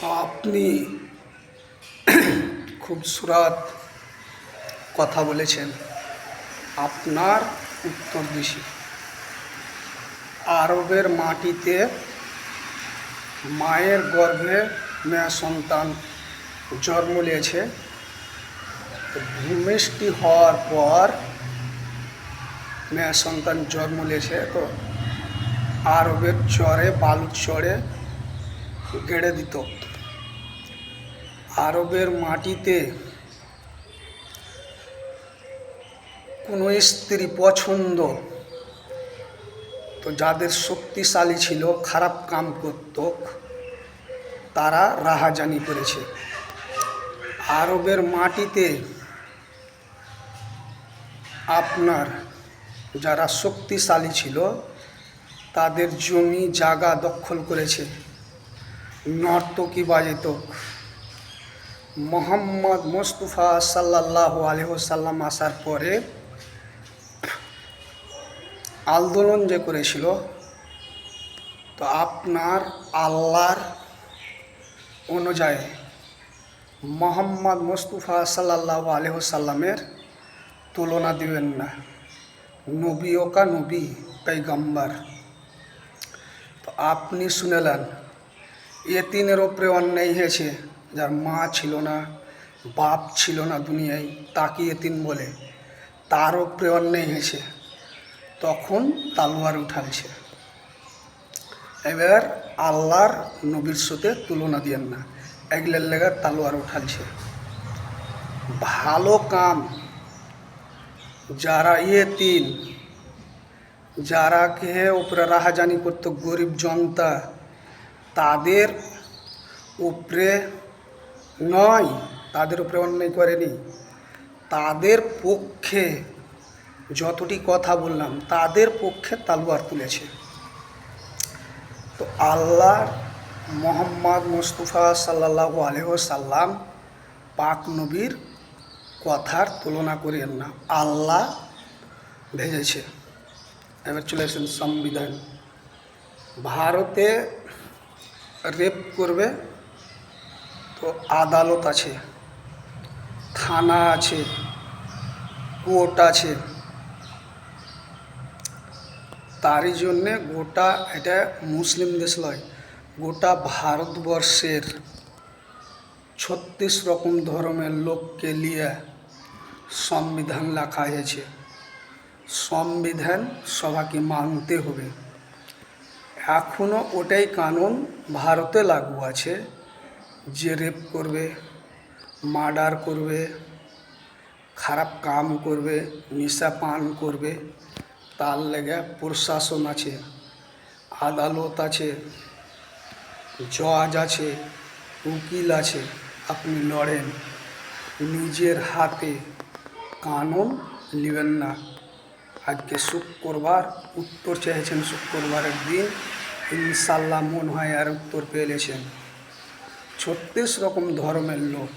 আপনি খুবসুরত কথা বলেছেন। আপনার উত্তর দিশি আরবের মাটিতে মায়ের গর্ভে মেয়ে সন্তান জন্ম নিয়েছে। ভূমিষ্ঠি হওয়ার পর মেয়ে সন্তান জন্ম নিয়েছে, তো আরবের চরে বালুর চরে গেড়ে দিত। আরবের মাটিতে কোনো স্ত্রী পছন্দ, তো যাদের শক্তিশালী ছিল, খারাপ কাম করত, তারা রাহাজানি করেছে। আরবের মাটিতে আপনার যারা শক্তিশালী ছিল তাদের জমি জায়গা দখল করেছে, নর্তকী বাজিত। মোহাম্মদ মুস্তাফা সাল্লাল্লাহু আলাইহি ওয়াসাল্লাম আসার পরে আন্দোলন যে করেছিল, তো আপনার আল্লাহর অনুযায়ী মোহাম্মদ মুস্তাফা সাল্লাল্লাহু আলাইহি ওয়াসাল্লামের তুলনা দিবেন না। নবীও কা নবী, पैगम्बर। তো আপনি শুনেলেন এতিমের ওপরে অন্যায় হয়েছে, যার মা ছিল না, বাপ ছিল না দুনিয়ায়, তাকে এতিম বলে, তার ওপরে অন্যায় হয়েছে, তখন তালোয়ার উঠালছে। এবার আল্লাহর নবীর সাথে তুলনা দিয়েন না, এগুলোর লেগে তালোয়ার উঠালছে। ভালো কাম যারা এতিম, যারা কে উপরে রাহাজানি করতো, গরিব জনতা, তাদের উপরে নয়, তাদের উপরে অন্যায় করেনি, তাদের পক্ষে যতটি কথা বললাম, তাদের পক্ষে তালোয়ার তুলেছে। তো আল্লাহ মোহাম্মদ মুস্তাফা সাল্লাল্লাহু আলাইহি ওয়াসাল্লাম পাক নবীর কথার তুলনা করিয়েন না, আল্লাহ ভেজেছে। এবার চলে আসেন সংবিধান। ভারতে রেপ করবে তো আদালত আছে, থানা আছে, কোর্ট আছে। তারই জন্যে গোটা, এটা মুসলিম দেশ নয়, গোটা ভারতবর্ষের 36 রকম ধর্মের লোককে নিয়ে সংবিধান লেখা হয়েছে। সংবিধান সবাইকে মানতে হবে। এখনও ওটাই কানুন ভারতে লাগু আছে, যে রেপ করবে, মার্ডার করবে, খারাপ কাম করবে, নেশা পান করবে, তার লেগে প্রশাসন আছে, আদালত আছে, জজ আছে, উকিল আছে। আপনি লড়েন, নিজের হাতে কানুন নেবেন না। আজকে শুক্রবার, উত্তর চেয়েছেন শুক্রবারের দিন, ইনশাল্লাহ মন হয় আর উত্তর পেয়েছেন। 36 রকম ধর্মের লোক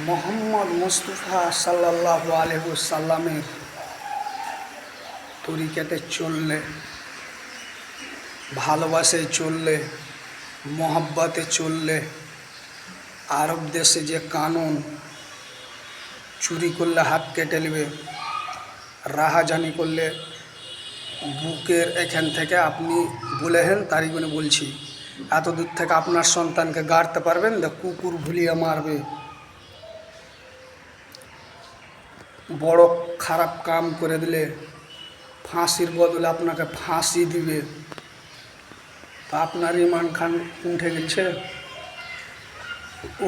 মোহাম্মদ মুস্তাফা সাল্লাল্লাহু আলাইহি ওয়াসাল্লামের তরিকাতে চললে, ভালোবাসায় চললে, মোহাব্বতে চললে, আরব দেশে যে কানুন, চুরি করলে হাত কেটে নেবে, রাহাজানি করলে বুকের এখান থেকে আপনি বলেহেন, তারই গুণে বলছি, এত দূর থেকে আপনার সন্তানকে গাড়তে পারবেন, কুকুর ভুলিয়ে মারবে। বড় খারাপ কাম করে দিলে ফাঁসির বদলে আপনাকে ফাঁসি দিবে। তা আপনার ইমান খান উঠে গেছে,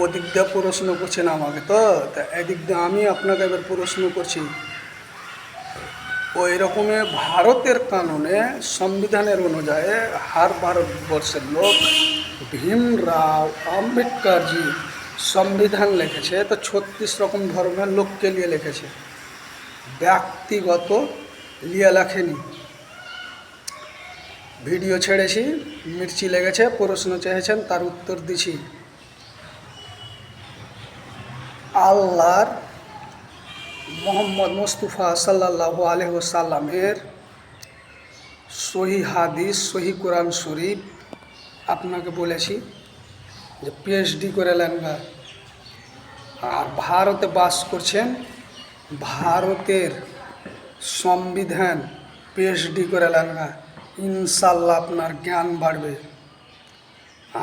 ওদিক দিয়ে প্রশ্ন করছেন আমাকে, তো এদিক দিয়ে আমি আপনাকে এবার প্রশ্ন করছি। ওই রকমের ভারতের কানুনে, সংবিধানের অনুযায়ী হার ভারতবর্ষের লোক, ভীমরাও আম্বেদকরজি সংবিধান লিখেছে, তো 36 রকম ধর্মের লোককে নিয়ে লিখেছে, ব্যক্তিগত লিয়ে লেখেনি। ভিডিও ছেড়েছি, মির্চি লেগেছে, প্রশ্ন চেয়েছেন, তার উত্তর দিছি। আল্লাহর মোহাম্মদ মুস্তাফা সাল্লাল্লাহু আলাইহি ওয়াসাল্লামের সহি হাদিস, সহি কোরআন শরীফ আপনাকে বলেছি যে পিএইচডি করে নেন গা, আর ভারতে বাস করছেন, ভারতের সংবিধান পিএইচডি করে নেন গা, ইনশাল্লাহ আপনার জ্ঞান বাড়বে।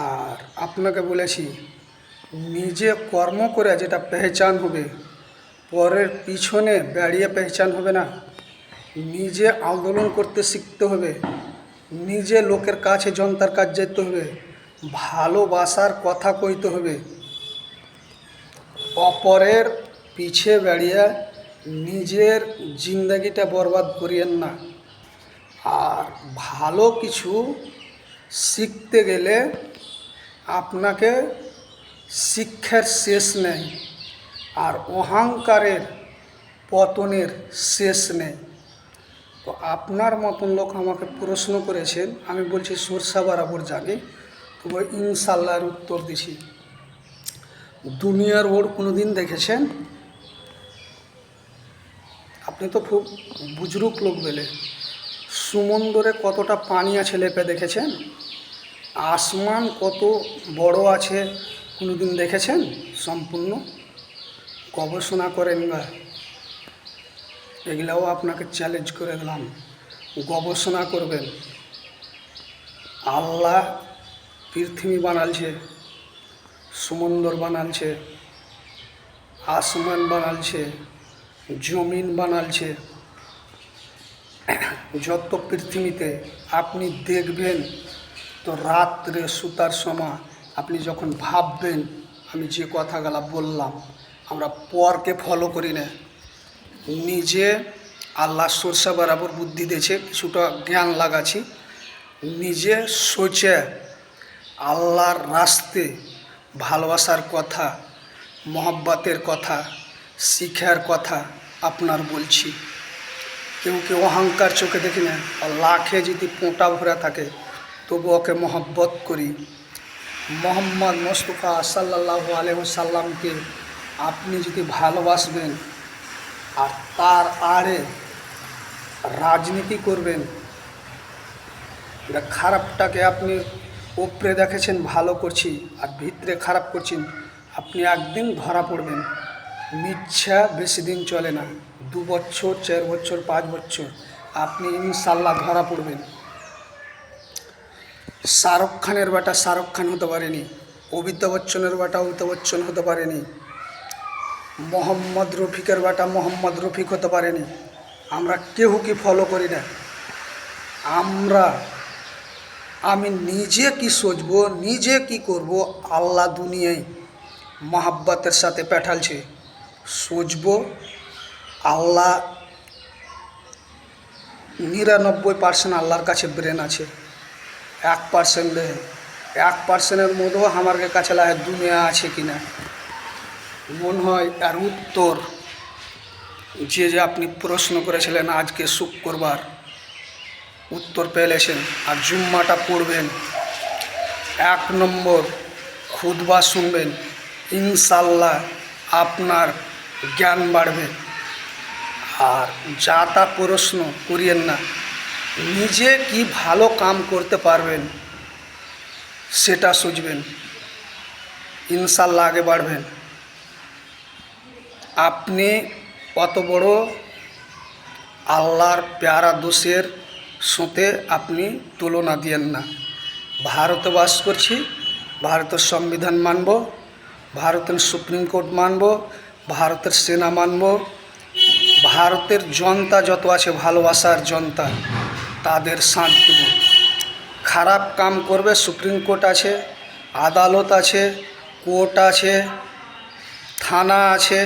আর আপনাকে বলেছি নিজে কর্ম করে যেটা পেহচান হবে, পরের পিছনে বেরিয়ে পেহচান হবে না। নিজে আন্দোলন করতে শিখতে হবে, নিজে লোকের কাছে জনতার কাছে যেতে হবে, ভালোবাসার কথা কইতে হবে। অপরের পিছে বেরিয়ে নিজের জিন্দগিটা বরবাদ করিয়েন না। আর ভালো কিছু শিখতে গেলে আপনাকে শিক্ষার শেষ নেই, আর অহংকারের পতনের শেষ নেই। তো আপনার মতন লোক আমাকে প্রশ্ন করেছেন, আমি বলছি সরষা বরাবর জানি, তবু ইনশাল্লাহর উত্তর দিছি। দুনিয়ার ওর কোনো দিন দেখেছেন? আপনি তো খুব বুজরুক লোক বলে, সমুদ্রে কতটা পানি আছে লেপে দেখেছেন? আসমান কত বড় আছে কোনো দিন দেখেছেন? সম্পূর্ণ গবেষণা করেন গা। এগুলাও আপনাকে চ্যালেঞ্জ করে দিলাম, গবেষণা করবেন। আল্লাহ পৃথিবী বানালছে, সমুদ্র বানালছে, আসমান বানালছে, জমিন বানালছে। যত পৃথিবীতে আপনি দেখবেন, তো রাত্রে সুতার সময় আপনি যখন ভাববেন, আমি যে কথাগুলো বললাম, আমরা পরকে ফলো করি না, নিজে আল্লাহ সরষা বরাবর বুদ্ধি দিয়েছে, কিছুটা জ্ঞান লাগাছি, নিজে সোচে আল্লাহর রাস্তে ভালোবাসার কথা, মহব্বতের কথা, শিখার কথা আপনার বলছি। কেউ কেউ অহংকার চোখে দেখি না, লাখে যদি পোঁটা ভরা থাকে তবু ওকে মহব্বত করি। মোহাম্মদ মুস্তাফা সাল্লাল্লাহু আলাইহি ওয়াসাল্লামকে আপনি যদি ভালোবাসবেন আর তার আড়ে রাজনীতি করবেন, খারাপটাকে আপনি উপরে দেখেছেন ভালো করছি আর ভিতরে খারাপ করছেন, আপনি একদিন ধরা পড়বেন। মিথ্যা বেশি দিন চলে না, 2 বছর 4 বছর 5 বছর আপনি ইনশাল্লাহ ধরা পড়বেন। শাহরুখ খানের বেটা শাহরুখ খান হতে পারেনি, অমিতাভ বচ্চনের বেটা অমিতাভ বচ্চন হতে পারেনি, মোহাম্মদ রফিকের বেটা মোহাম্মদ রফিক হতে পারেনি। আমরা কেউ কি ফলো করি না। আমি নিজে কি সোচবো, নিজে কি করব, আল্লাহ দুনিয়ায় মহাব্বতের সাথে পাঠালছে। সোচবো আল্লাহ 99% আল্লাহর কাছে ব্রেন আছে, 1%-এর মধ্যেও আমার কাছে লাগে দুনিয়া আছে কিনা। মনে হয় আর উত্তর যে আপনি প্রশ্ন করেছিলেন আজকে শুক্রবার, উত্তর পেয়েছেন। আর জুম্মাটা পড়বেন, 1 নম্বর খুতবা শুনবেন, ইনশাল্লাহ আপনার জ্ঞান বাড়বে। আর যা তা প্রশ্ন করিয়েন না, নিজে কি ভালো কাম করতে পারবেন সেটা সুঝবেন, ইনশাল্লাহ আগে বাড়বেন। আপনি অত বড় আল্লাহর প্যারা দোষের সাথে আপনি তুলনা দিয়েন না। ভারতে বাস করছি, ভারতের সংবিধান মানব, ভারতের সুপ্রিম কোর্ট মানব, ভারতের সেনা মানব, ভারতের জনতা যত আছে ভালোবাসার জনতা, তাদের সাথ দেব। খারাপ কাম করবে, সুপ্রিম কোর্ট আছে, আদালত আছে, কোর্ট আছে, থানা আছে।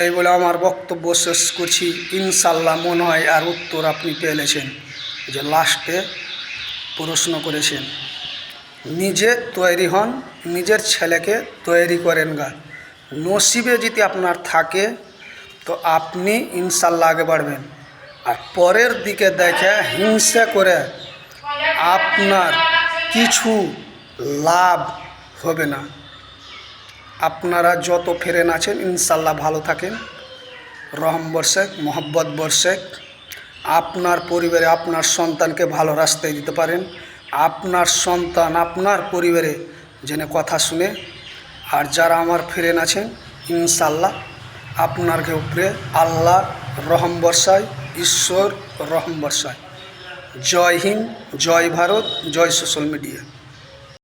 এই বলে আমার বক্তব্য শেষ করছি। ইনশাল্লাহ মনে হয় আর উত্তর আপনি পেয়েছেন, যে লাস্টে প্রশ্ন করেছেন। নিজে তৈরি হন, নিজের ছেলেকে তৈরি করেন গা। নসিবে যদি আপনার থাকে তো আপনি ইনশাল্লাহ আগে বাড়বেন। আর পরের দিকে দেখে হিংসা করে আপনার কিছু লাভ হবে না। আপনারা যত ফ্রেন্ড আছেন ইনশাল্লাহ ভালো থাকেন, রহম বর্ষেক, মহব্বত বর্ষেক। আপনার পরিবারে আপনার সন্তানকে ভালো রাস্তায় দিতে পারেন, আপনার সন্তান আপনার পরিবারে যেন কথা শুনে। আর যারা আমার ফ্রেন্ড আছেন, ইনশাল্লাহ আপনার উপরে আল্লাহ রহম বর্ষায়, ঈশ্বর রহম বর্ষায়। জয় হিন্দ, জয় ভারত, জয় সোশ্যাল মিডিয়া।